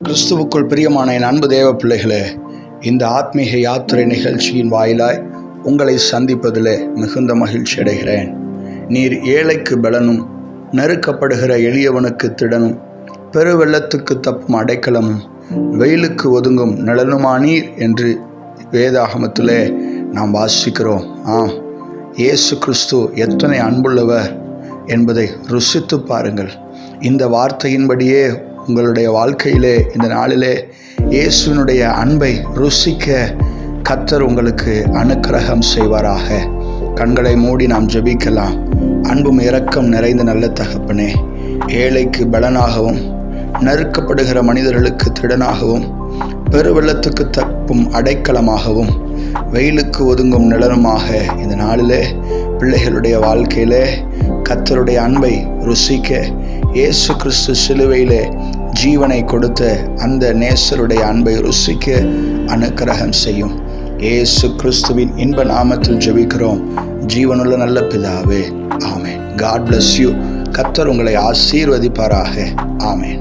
கிறிஸ்துவுக்குள் பிரியமான என் அன்பு தேவ பிள்ளைகளே, இந்த ஆத்மீக யாத்திரை நிகழ்ச்சியின் வாயிலாய் உங்களை சந்திப்பதிலே மிகுந்த மகிழ்ச்சி அடைகிறேன். நீர் ஏழைக்கு பலனும், நெருக்கப்படுகிற எளியவனுக்கு திடனும், பெருவெள்ளத்துக்கு தப்பும் அடைக்கலமும், வெயிலுக்கு ஒதுங்கும் நிழலுமானீர் என்று வேதாகமத்திலே நாம் வாசிக்கிறோம். ஆம், இயேசு கிறிஸ்து எத்தனை அன்புள்ளவர் என்பதை ருசித்து பாருங்கள். இந்த வார்த்தையின்படியே உங்களுடைய வாழ்க்கையிலே இந்த நாளிலே இயேசுவினுடைய அன்பை ருசிக்க கர்த்தர் உங்களுக்கு அனுக்கிரகம் செய்வாராக. கண்களை மூடி நாம் ஜெபிக்கலாம். அன்பும் இரக்கம் நிறைந்த நல்ல தகப்பனே, ஏழைக்கு பலனாகவும், நெருக்கப்படுகிற மனிதர்களுக்கு திடனாகவும், பெருவெள்ளத்துக்கு தப்பும் அடைக்கலமாகவும், வெயிலுக்கு ஒதுங்கும் நிழலுமாக இந்த நாளிலே பிள்ளைகளுடைய வாழ்க்கையிலே கர்த்தருடைய அன்பை ருசிக்க இயேசு கிறிஸ்து சிலுவையிலே ஜீவனை கொடுத்த அந்த நேசருடைய அன்பை ருசிக்க அனுக்கிரகம் செய்யும். இயேசு கிறிஸ்துவின் இன்ப நாமத்தில் ஜெபிக்கிறோம் ஜீவனுள்ள நல்ல பிதாவே, ஆமென். God bless you. கர்த்தர் உங்களை ஆசீர்வதிப்பாராக. ஆமென்.